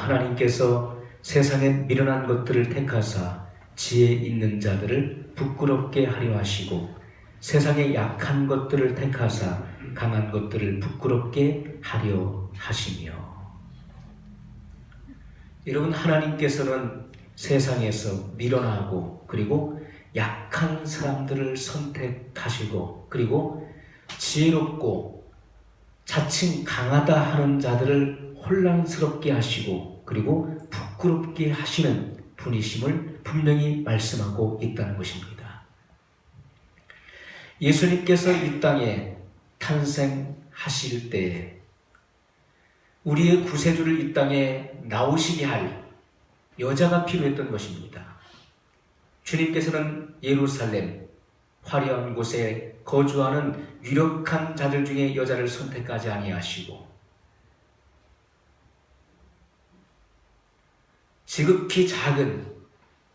하나님께서 세상에 미련한 것들을 택하사 지혜 있는 자들을 부끄럽게 하려 하시고 세상에 약한 것들을 택하사 강한 것들을 부끄럽게 하려 하시며. 여러분, 하나님께서는 세상에서 미련하고 그리고 약한 사람들을 선택하시고 그리고 지혜롭고 자칭 강하다 하는 자들을 혼란스럽게 하시고 그리고 부끄럽게 하시는 분이심을 분명히 말씀하고 있다는 것입니다. 예수님께서 이 땅에 탄생하실 때에 우리의 구세주를 이 땅에 나오시게 할 여자가 필요했던 것입니다. 주님께서는 예루살렘 화려한 곳에 거주하는 유력한 자들 중에 여자를 선택하지 아니하시고 지극히 작은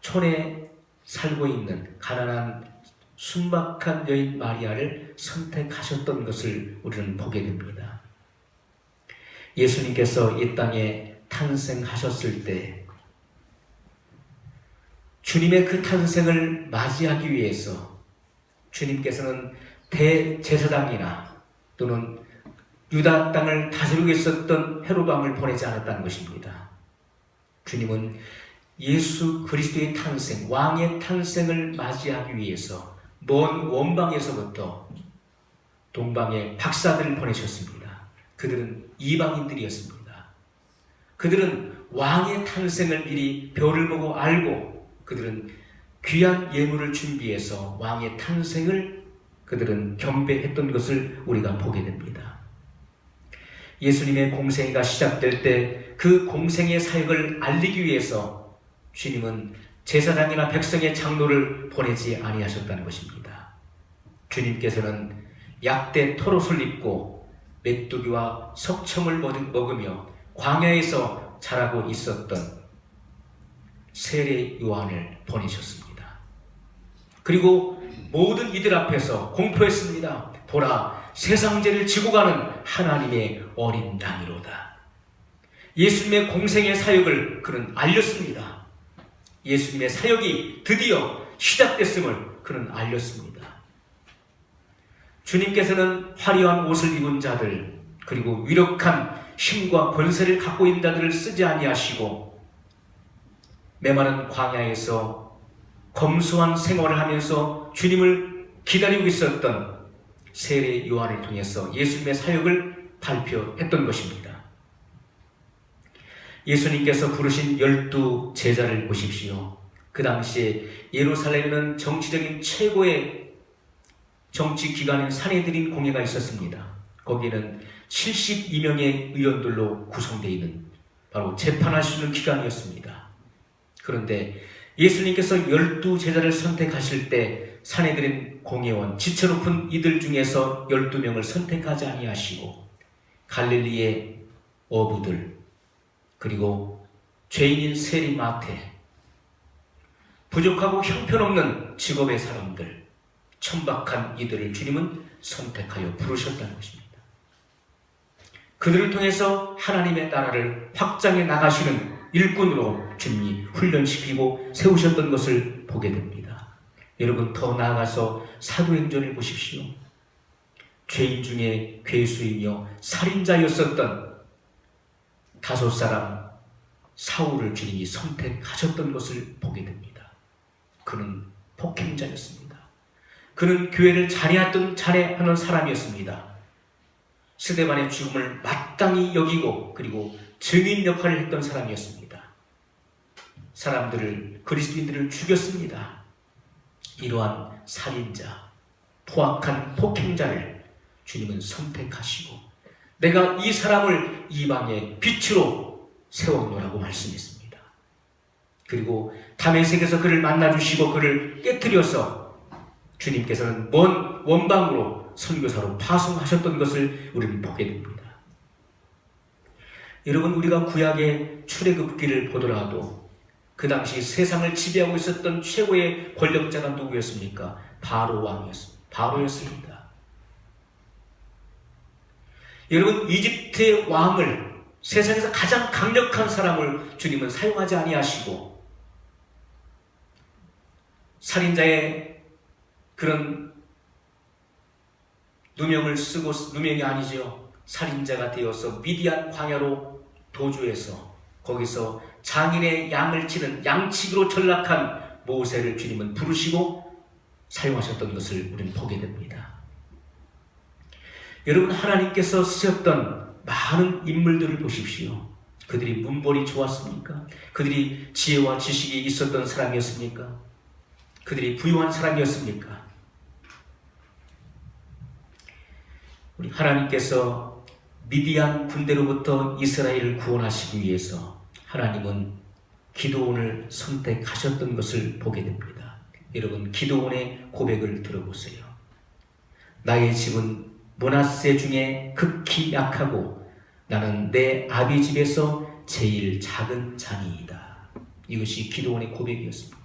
촌에 살고 있는 가난한 순박한 여인 마리아를 선택하셨던 것을 우리는 보게 됩니다. 예수님께서 이 땅에 탄생하셨을 때 주님의 그 탄생을 맞이하기 위해서 주님께서는 대제사장이나 또는 유다 땅을 다스리고 있었던 헤로당을 보내지 않았다는 것입니다. 주님은 예수 그리스도의 탄생, 왕의 탄생을 맞이하기 위해서 먼 원방에서부터 동방의 박사들을 보내셨습니다. 그들은 이방인들이었습니다. 그들은 왕의 탄생을 미리 별을 보고 알고 그들은 귀한 예물을 준비해서 왕의 탄생을 그들은 경배했던 것을 우리가 보게 됩니다. 예수님의 공생애가 시작될 때 그 공생의 사역을 알리기 위해서 주님은 제사장이나 백성의 장로를 보내지 아니하셨다는 것입니다. 주님께서는 약대 털옷을 입고 메뚜기와 석청을 먹으며 광야에서 자라고 있었던 세례 요한을 보내셨습니다. 그리고 모든 이들 앞에서 공포했습니다. 보라, 세상 죄를 지고 가는 하나님의 어린 양이로다. 예수님의 공생의 사역을 그는 알렸습니다. 예수님의 사역이 드디어 시작됐음을 그는 알렸습니다. 주님께서는 화려한 옷을 입은 자들 그리고 위력한 힘과 권세를 갖고 있는 자들을 쓰지 아니하시고 메마른 광야에서 검소한 생활을 하면서 주님을 기다리고 있었던 세례 요한을 통해서 예수님의 사역을 발표했던 것입니다. 예수님께서 부르신 12 제자를 보십시오. 그 당시에 예루살렘에는 정치적인 최고의 정치 기관인 산헤드린 공회가 있었습니다. 거기에는 72명의 의원들로 구성되어 있는 바로 재판할 수 있는 기관이었습니다. 그런데 예수님께서 12 제자를 선택하실 때 산헤드린 공회원 지체 높은 이들 중에서 12명을 선택하지 아니하시고 갈릴리의 어부들 그리고 죄인인 세리 마태 부족하고 형편없는 직업의 사람들 천박한 이들을 주님은 선택하여 부르셨다는 것입니다. 그들을 통해서 하나님의 나라를 확장해 나가시는 일꾼으로 주님이 훈련시키고 세우셨던 것을 보게 됩니다. 여러분, 더 나아가서 사도행전을 보십시오. 죄인 중에 괴수이며 살인자였었던 5 사람 사울을 주님이 선택하셨던 것을 보게 됩니다. 그는 폭행자였습니다. 그는 교회를 잔해하는 사람이었습니다. 스데반의 죽음을 마땅히 여기고 그리고 증인 역할을 했던 사람이었습니다. 사람들을, 그리스도인들을 죽였습니다. 이러한 살인자, 포악한 폭행자를 주님은 선택하시고 내가 이 사람을 이방의 빛으로 세워놓으라고 말씀했습니다. 그리고 다메섹에서 그를 만나주시고 그를 깨뜨려서 주님께서는 먼 원방으로 선교사로 파송하셨던 것을 우리는 보게 됩니다. 여러분, 우리가 구약의 출애굽기를 보더라도 그 당시 세상을 지배하고 있었던 최고의 권력자가 누구였습니까? 바로 왕이었습니다. 바로였습니다. 여러분, 이집트의 왕을 세상에서 가장 강력한 사람을 주님은 사용하지 아니하시고 살인자의 그런 누명을 쓰고, 누명이 아니죠. 살인자가 되어서 미디안 광야로 도주해서 거기서 장인의 양을 치는 양치기로 전락한 모세를 주님은 부르시고 사용하셨던 것을 우리는 보게 됩니다. 여러분, 하나님께서 쓰셨던 많은 인물들을 보십시오. 그들이 문벌이 좋았습니까? 그들이 지혜와 지식이 있었던 사람이었습니까? 그들이 부유한 사람이었습니까? 우리 하나님께서 미디안 군대로부터 이스라엘을 구원하시기 위해서 하나님은 기드온을 선택하셨던 것을 보게 됩니다. 여러분, 기드온의 고백을 들어보세요. 나의 집은 므낫세 중에 극히 약하고 나는 내 아비 집에서 제일 작은 자니이다. 이것이 기드온의 고백이었습니다.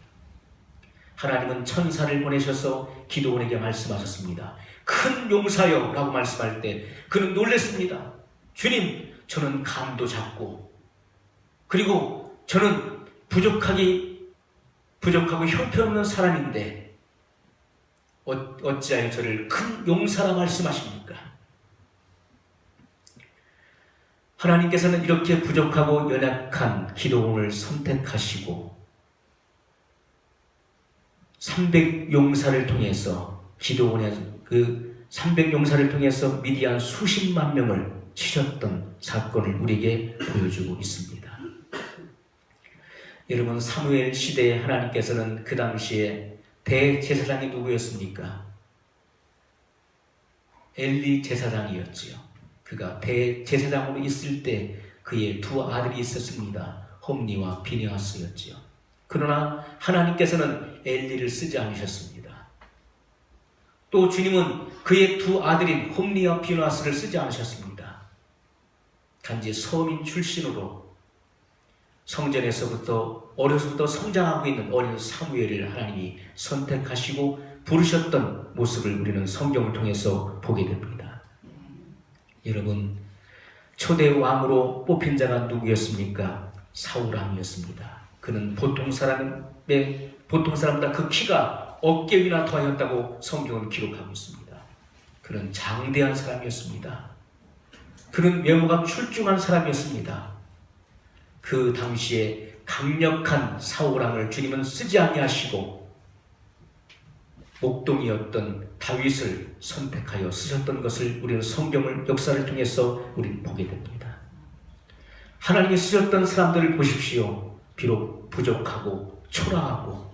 하나님은 천사를 보내셔서 기드온에게 말씀하셨습니다. 큰 용사여 라고 말씀할 때 그는 놀랐습니다. 주님, 저는 감도 작고 그리고 저는 부족하고 형편없는 사람인데 어찌하여 저를 큰 용사라 말씀하십니까? 하나님께서는 이렇게 부족하고 연약한 기드온을 선택하시고 300용사를 통해서 기드온의 그 300용사를 통해서 미디안 수십만 명을 치셨던 사건을 우리에게 보여주고 있습니다. 여러분, 사무엘 시대에 하나님께서는 그 당시에 대제사장이 누구였습니까? 엘리 제사장이었지요. 그가 대제사장으로 있을 때 그의 두 아들이 있었습니다. 홈니와 비느하스였지요. 그러나 하나님께서는 엘리를 쓰지 않으셨습니다. 또 주님은 그의 두 아들인 홈니와 비느하스를 쓰지 않으셨습니다. 단지 서민 출신으로 성전에서부터 어려서부터 성장하고 있는 어린 사무엘을 하나님이 선택하시고 부르셨던 모습을 우리는 성경을 통해서 보게 됩니다. 여러분, 초대 왕으로 뽑힌 자가 누구였습니까? 사울왕이었습니다. 그는 보통 사람보다 그 키가 어깨 위나 더하였다고 성경은 기록하고 있습니다. 그는 장대한 사람이었습니다. 그는 외모가 출중한 사람이었습니다. 그 당시에 강력한 사울왕을 주님은 쓰지 아니하시고 목동이었던 다윗을 선택하여 쓰셨던 것을 우리는 성경을 역사를 통해서 우리는 보게 됩니다. 하나님이 쓰셨던 사람들을 보십시오. 비록 부족하고 초라하고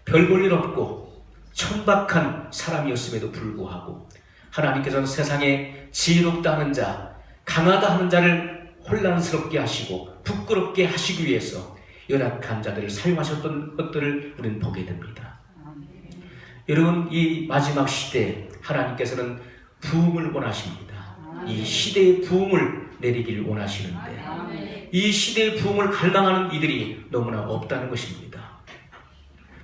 별 볼 일 없고 천박한 사람이었음에도 불구하고 하나님께서는 세상에 지혜롭다 하는 자, 강하다 하는 자를 혼란스럽게 하시고 부끄럽게 하시기 위해서 연약한 자들을 사용하셨던 것들을 우리는 보게 됩니다. 여러분, 이 마지막 시대에 하나님께서는 부흥을 원하십니다. 이 시대의 부흥을 내리길 원하시는데 이 시대의 부흥을 갈망하는 이들이 너무나 없다는 것입니다.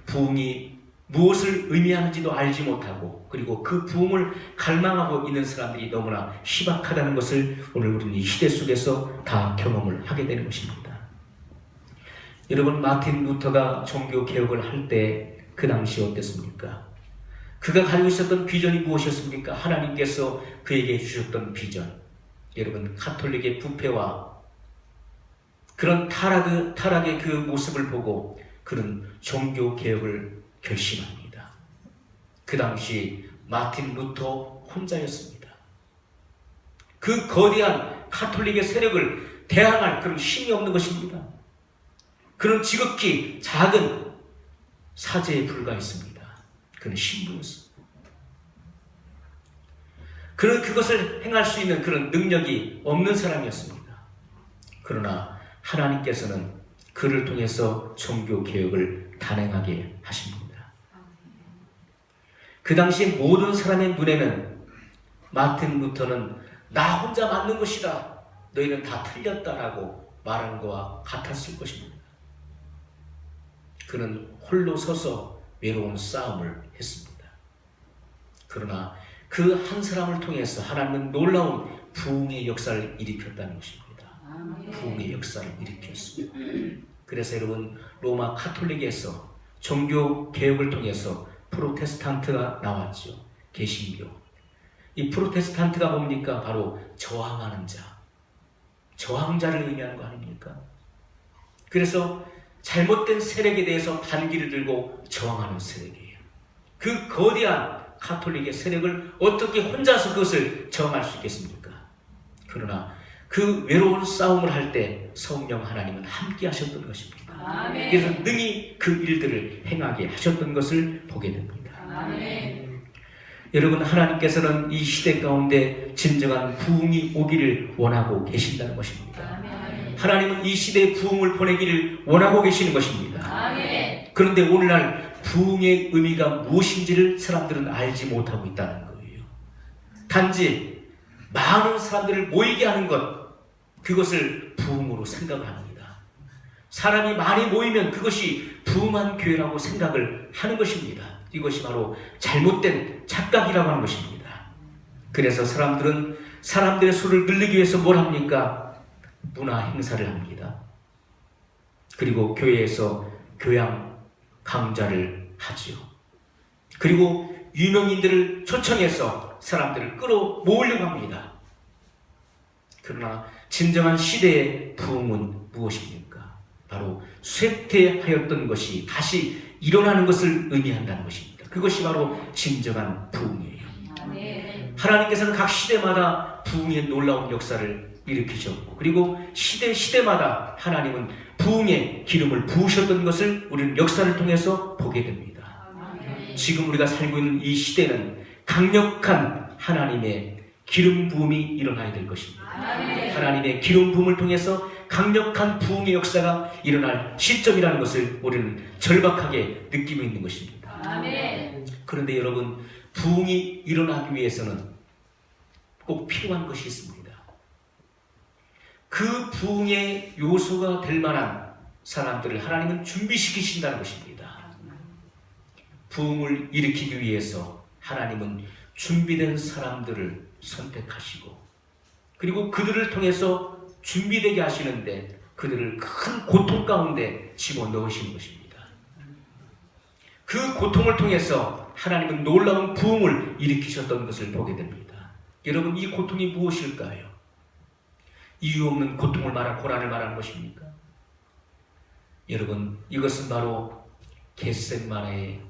부흥이 무엇을 의미하는지도 알지 못하고 그리고 그 부흥을 갈망하고 있는 사람들이 너무나 희박하다는 것을 오늘 우리는 이 시대 속에서 다 경험을 하게 되는 것입니다. 여러분, 마틴 루터가 종교개혁을 할 때 그 당시 어땠습니까? 그가 가지고 있었던 비전이 무엇이었습니까? 하나님께서 그에게 주셨던 비전. 여러분, 가톨릭의 부패와 그런 타락의 그 모습을 보고 그는 종교개혁을 결심합니다. 그 당시 마틴 루터 혼자였습니다. 그 거대한 가톨릭의 세력을 대항할 그런 힘이 없는 것입니다. 그는 지극히 작은 사제에 불과했습니다. 그는 신부였습니다. 그는 그것을 행할 수 있는 그런 능력이 없는 사람이었습니다. 그러나 하나님께서는 그를 통해서 종교개혁을 단행하게 하십니다. 그 당시 모든 사람의 눈에는 마틴 루터는 나 혼자 맞는 것이다, 너희는 다 틀렸다라고 말하는 것과 같았을 것입니다. 그는 홀로 서서 외로운 싸움을 했습니다. 그러나 그 한 사람을 통해서 하나님은 놀라운 부흥의 역사를 일으켰다는 것입니다. 부흥의 역사를 일으켰습니다. 그래서 여러분, 로마 카톨릭에서 종교 개혁을 통해서 프로테스탄트가 나왔죠. 개신교. 이 프로테스탄트가 뭡니까? 바로 저항하는 자, 저항자를 의미하는 거 아닙니까? 그래서 잘못된 세력에 대해서 반기를 들고 저항하는 세력이에요. 그 거대한 카톨릭의 세력을 어떻게 혼자서 그것을 저항할 수 있겠습니까? 그러나 그 외로운 싸움을 할 때 성령 하나님은 함께 하셨던 것입니다. 아멘. 그래서 능히 그 일들을 행하게 하셨던 것을 보게 됩니다. 아멘. 여러분, 하나님께서는 이 시대 가운데 진정한 부흥이 오기를 원하고 계신다는 것입니다. 아멘. 하나님은 이 시대에 부흥을 보내기를 원하고 계시는 것입니다. 아멘. 그런데 오늘날 부흥의 의미가 무엇인지를 사람들은 알지 못하고 있다는 거예요. 단지 많은 사람들을 모이게 하는 것, 그것을 부흥으로 생각을 합니다. 사람이 많이 모이면 그것이 부흥한 교회라고 생각을 하는 것입니다. 이것이 바로 잘못된 착각이라고 하는 것입니다. 그래서 사람들은 사람들의 수를 늘리기 위해서 뭘 합니까? 문화 행사를 합니다. 그리고 교회에서 교양 강좌를 하죠. 그리고 유명인들을 초청해서 사람들을 끌어모으려고 합니다. 그러나 진정한 시대의 부흥은 무엇입니까? 바로 쇠퇴하였던 것이 다시 일어나는 것을 의미한다는 것입니다. 그것이 바로 진정한 부흥이에요. 아멘. 하나님께서는 각 시대마다 부흥의 놀라운 역사를 일으키셨고, 그리고 시대마다 하나님은 부흥의 기름을 부으셨던 것을 우리는 역사를 통해서 보게 됩니다. 아멘. 지금 우리가 살고 있는 이 시대는 강력한 하나님의 기름 부음이 일어나야 될 것입니다. 아멘. 하나님의 기름 부음을 통해서 강력한 부흥의 역사가 일어날 시점이라는 것을 우리는 절박하게 느끼고 있는 것입니다. 아멘. 그런데 여러분, 부흥이 일어나기 위해서는 꼭 필요한 것이 있습니다. 그 부흥의 요소가 될 만한 사람들을 하나님은 준비시키신다는 것입니다. 부흥을 일으키기 위해서 하나님은 준비된 사람들을 선택하시고, 그리고 그들을 통해서 준비되게 하시는데 그들을 큰 고통 가운데 집어넣으시는 것입니다. 그 고통을 통해서 하나님은 놀라운 부흥을 일으키셨던 것을 보게 됩니다. 여러분, 이 고통이 무엇일까요? 이유 없는 고통을 말하는, 고난을 말하는 것입니까? 여러분, 이것은 바로 겟세마네의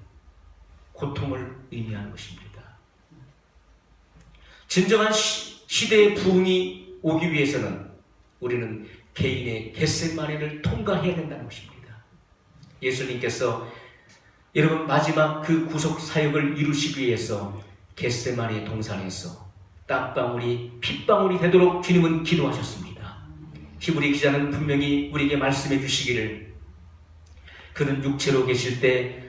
고통을 의미하는 것입니다. 진정한 시대의 부흥이 오기 위해서는 우리는 개인의 겟세마네를 통과해야 된다는 것입니다. 예수님께서 여러분, 마지막 그 구속 사역을 이루시기 위해서 겟세마네 동산에서 땀방울이 핏방울이 되도록 주님은 기도하셨습니다. 히브리 기자는 분명히 우리에게 말씀해 주시기를, 그는 육체로 계실 때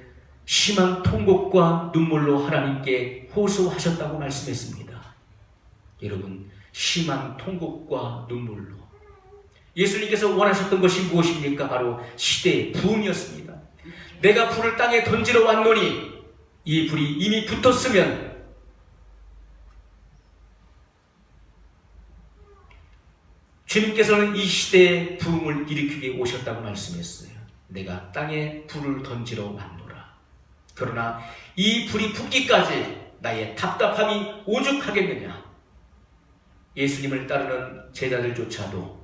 심한 통곡과 눈물로 하나님께 호소하셨다고 말씀했습니다. 여러분, 심한 통곡과 눈물로 예수님께서 원하셨던 것이 무엇입니까? 바로 시대의 부흥이었습니다. 내가 불을 땅에 던지러 왔노니 이 불이 이미 붙었으면 주님께서는 이 시대의 부흥을 일으키기 위해 오셨다고 말씀했어요. 내가 땅에 불을 던지러 왔노라. 그러나 이 불이 붙기까지 나의 답답함이 오죽하겠느냐. 예수님을 따르는 제자들조차도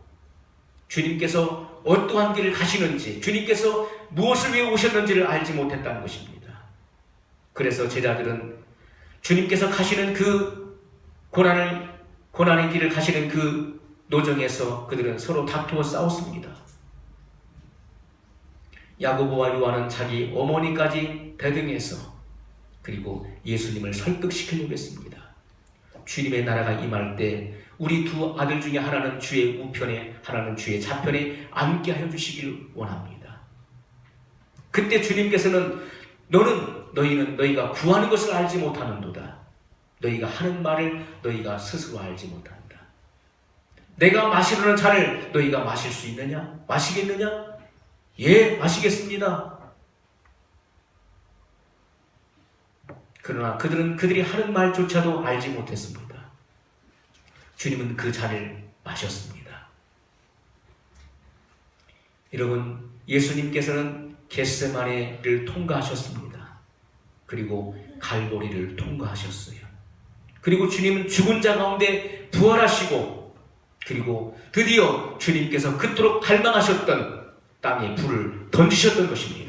주님께서 어떠한 길을 가시는지, 주님께서 무엇을 위해 오셨는지를 알지 못했다는 것입니다. 그래서 제자들은 주님께서 가시는 그 고난의 길을 가시는 그 노정에서 그들은 서로 다투어 싸웠습니다. 야고보와 요한은 자기 어머니까지 대등해서 그리고 예수님을 설득시키려고 했습니다. 주님의 나라가 임할 때 우리 두 아들 중에 하나는 주의 우편에, 하나는 주의 좌편에 앉게 하여 주시길 원합니다. 그때 주님께서는 너희는 너희가 구하는 것을 알지 못하는도다. 너희가 하는 말을 너희가 스스로 알지 못한다. 내가 마시려는 잔을 너희가 마실 수 있느냐? 마시겠느냐? 예, 마시겠습니다. 그러나 그들은 그들이 하는 말조차도 알지 못했습니다. 주님은 그 잔을 마셨습니다. 여러분, 예수님께서는 겟세마네를 통과하셨습니다. 그리고 갈보리를 통과하셨어요. 그리고 주님은 죽은 자 가운데 부활하시고, 그리고 드디어 주님께서 그토록 갈망하셨던 땅에 불을 던지셨던 것입니다.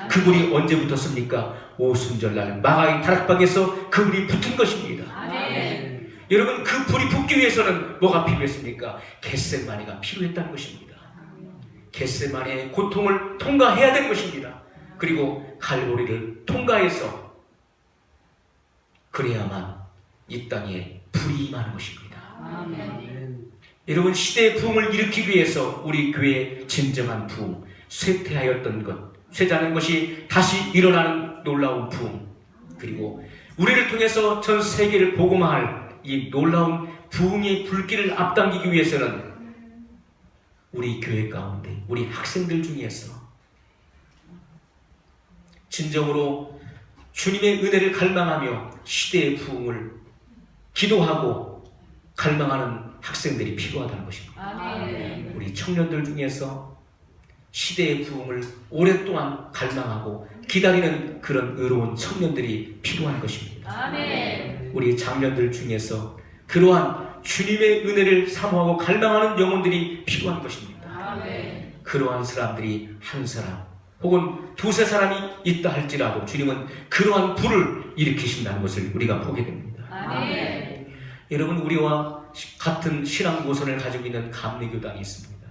그 불이 언제 붙었습니까? 오순절날 마가의 다락방에서 그 불이 붙은 것입니다. 아멘. 여러분, 그 불이 붙기 위해서는 뭐가 필요했습니까? 겟세마네가 필요했다는 것입니다. 겟세마네의 고통을 통과해야 될 것입니다. 그리고 갈보리를 통과해서 그래야만 이 땅에 불이 임하는 것입니다. 아멘. 여러분, 시대의 부흥을 일으키기 위해서 우리 교회의 진정한 부흥, 쇠퇴하였던 것, 쇠자는 것이 다시 일어나는 놀라운 부흥, 그리고 우리를 통해서 전 세계를 복음화할 이 놀라운 부흥의 불길을 앞당기기 위해서는 우리 교회 가운데 우리 학생들 중에서 진정으로 주님의 은혜를 갈망하며 시대의 부흥을 기도하고 갈망하는 학생들이 필요하다는 것입니다. 아멘. 우리 청년들 중에서 시대의 부흥을 오랫동안 갈망하고 기다리는 그런 의로운 청년들이 필요한 것입니다. 아멘. 우리 장년들 중에서 그러한 주님의 은혜를 사모하고 갈망하는 영혼들이 필요한 것입니다. 아멘. 그러한 사람들이 한 사람 혹은 두세 사람이 있다 할지라도 주님은 그러한 불을 일으키신다는 것을 우리가 보게 됩니다. 아멘. 여러분, 우리와 같은 신앙 모선을 가지고 있는 감리교단이 있습니다.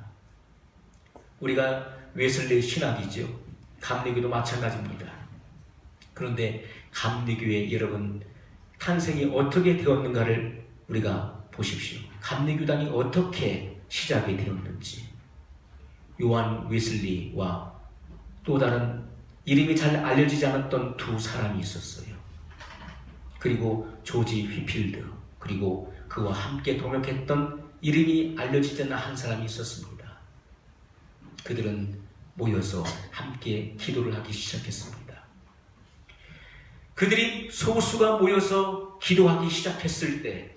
우리가 웨슬리 신학이죠. 감리교도 마찬가지입니다. 그런데 감리교의 여러분 탄생이 어떻게 되었는가를 우리가 보십시오. 감리교단이 어떻게 시작이 되었는지. 요한 웨슬리와 또 다른 이름이 잘 알려지지 않았던 두 사람이 있었어요. 그리고 조지 휘필드, 그리고 그와 함께 동역했던 이름이 알려지지 않은 한 사람이 있었습니다. 그들은 모여서 함께 기도를 하기 시작했습니다. 그들이 소수가 모여서 기도하기 시작했을 때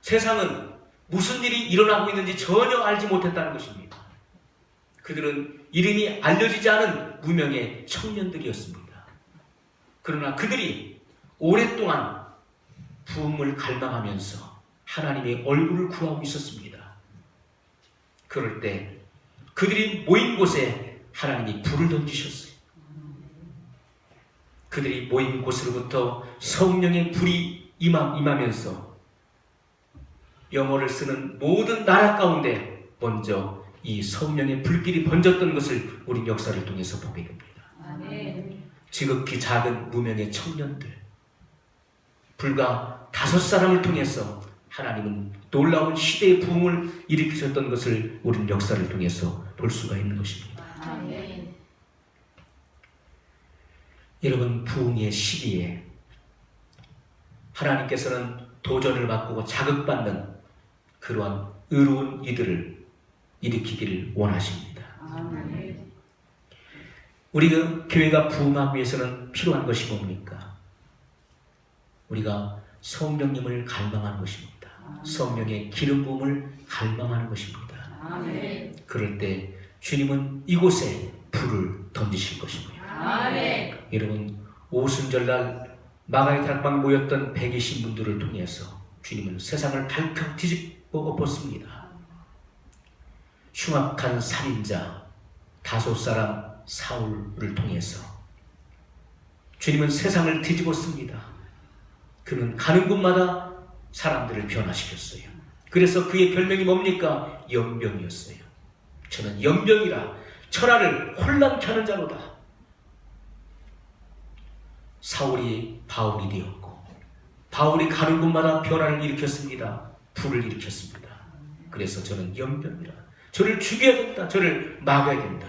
세상은 무슨 일이 일어나고 있는지 전혀 알지 못했다는 것입니다. 그들은 이름이 알려지지 않은 무명의 청년들이었습니다. 그러나 그들이 오랫동안 부흥을 갈망하면서 하나님의 얼굴을 구하고 있었습니다. 그럴 때 그들이 모인 곳에 하나님이 불을 던지셨어요. 그들이 모인 곳으로부터 성령의 불이 임하면서 영어를 쓰는 모든 나라 가운데 먼저 이 성령의 불길이 번졌던 것을 우리 역사를 통해서 보게 됩니다. 아멘. 지극히 작은 무명의 청년들, 불과 5사람을 통해서 하나님은 놀라운 시대의 부흥을 일으키셨던 것을 우리는 역사를 통해서 볼 수가 있는 것입니다. 아멘. 여러분, 부흥의 시기에 하나님께서는 도전을 받고 자극받는 그러한 의로운 이들을 일으키기를 원하십니다. 아멘. 우리가 교회가 부흥하기 위해서는 필요한 것이 뭡니까? 우리가 성령님을 갈망하는 것입니다. 성령의 기름 부음을 갈망하는 것입니다. 아멘. 그럴 때 주님은 이곳에 불을 던지실 것입니다. 아멘. 여러분, 오순절날 마가의 다락방에 모였던 120분들을 통해서 주님은 세상을 발칵 뒤집어 엎었습니다. 흉악한 살인자 5사람 사울을 통해서 주님은 세상을 뒤집었습니다. 그는 가는 곳마다 사람들을 변화시켰어요. 그래서 그의 별명이 뭡니까? 연병이었어요. 저는 연병이라 천하를 혼란케 하는 자로다. 사울이 바울이 되었고 바울이 가는 곳마다 변화를 일으켰습니다. 불을 일으켰습니다. 그래서 저는 연병이라, 저를 죽여야 된다, 저를 막아야 된다,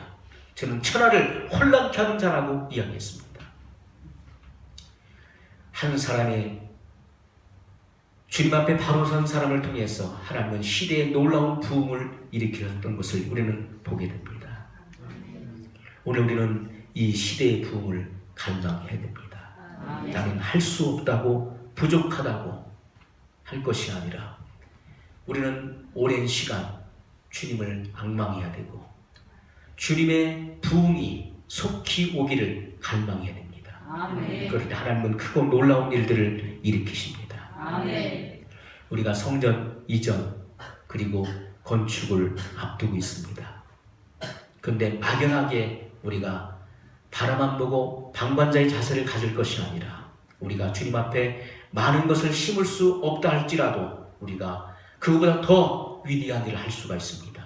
저는 천하를 혼란케 하는 자라고 이야기했습니다. 한 사람의 주님 앞에 바로 선 사람을 통해서 하나님은 시대의 놀라운 부흥을 일으키셨던 것을 우리는 보게 됩니다. 오늘 우리는 이 시대의 부흥을 갈망해야 됩니다. 나는 할 수 없다고, 부족하다고 할 것이 아니라 우리는 오랜 시간 주님을 앙망해야 되고 주님의 부흥이 속히 오기를 갈망해야 됩니다. 아멘. 그럴 때 하나님은 크고 놀라운 일들을 일으키십니다. 아멘. 우리가 성전 이전 그리고 건축을 앞두고 있습니다. 그런데 막연하게 우리가 바라만 보고 방관자의 자세를 가질 것이 아니라 우리가 주님 앞에 많은 것을 심을 수 없다 할지라도 우리가 그보다 더 위대한 일을 할 수가 있습니다.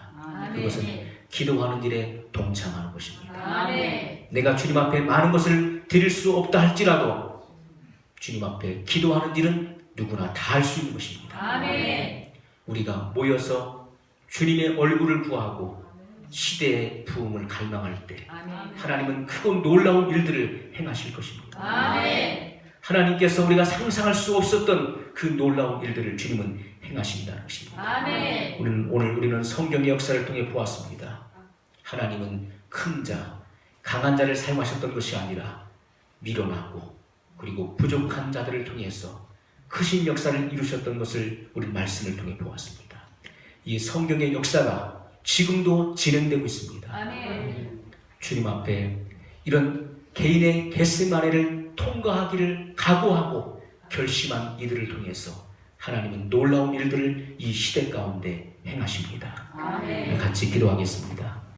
그것은 기도하는 일에 동참하는 것입니다. 아멘. 내가 주님 앞에 많은 것을 드릴 수 없다 할지라도 주님 앞에 기도하는 일은 누구나 다 할 수 있는 것입니다. 아멘. 우리가 모여서 주님의 얼굴을 구하고 시대의 부흥을 갈망할 때 아멘. 하나님은 크고 놀라운 일들을 행하실 것입니다. 아멘. 하나님께서 우리가 상상할 수 없었던 그 놀라운 일들을 주님은 행하신다는 것입니다. 아멘. 오늘 우리는 성경의 역사를 통해 보았습니다. 하나님은 큰 자, 강한 자를 사용하셨던 것이 아니라 미련하고 그리고 부족한 자들을 통해서 크신 역사를 이루셨던 것을 우리 말씀을 통해 보았습니다. 이 성경의 역사가 지금도 진행되고 있습니다. 아멘. 주님 앞에 이런 개인의 겟세마네를 통과하기를 각오하고 결심한 이들을 통해서 하나님은 놀라운 일들을 이 시대 가운데 행하십니다. 아멘. 같이 기도하겠습니다.